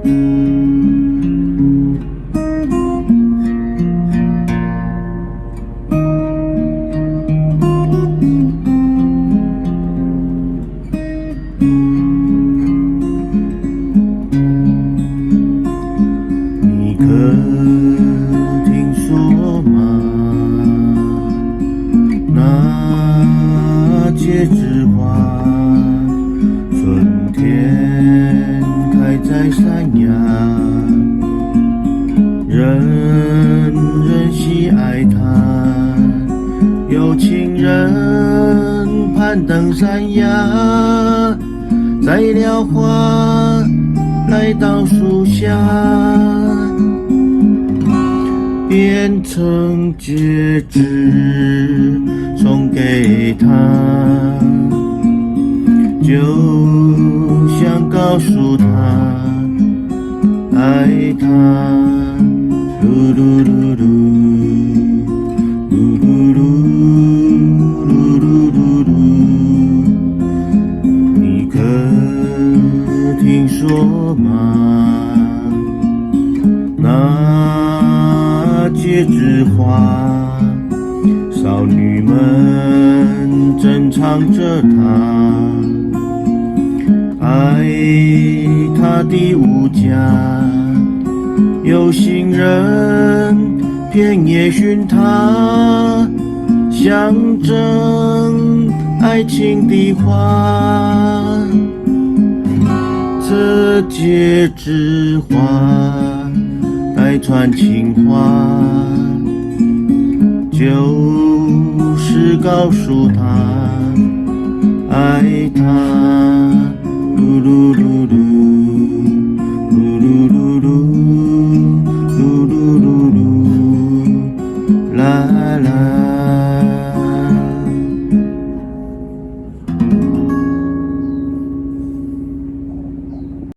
你可听说吗？那街之花，春天开在山崖，人人喜爱它，有情人攀登山崖，摘了花来到树下，变成戒指送给他，就想告诉他爱他。噜噜噜噜，噜噜噜，噜噜噜噜。你可听说吗？那戒指花，少女们正唱着它，爱它的无价，有心人遍野寻它，象征爱情的花。这戒指花代传情话，就是告诉他爱他。噜噜噜噜，噜噜噜噜，噜噜噜噜，啦啦。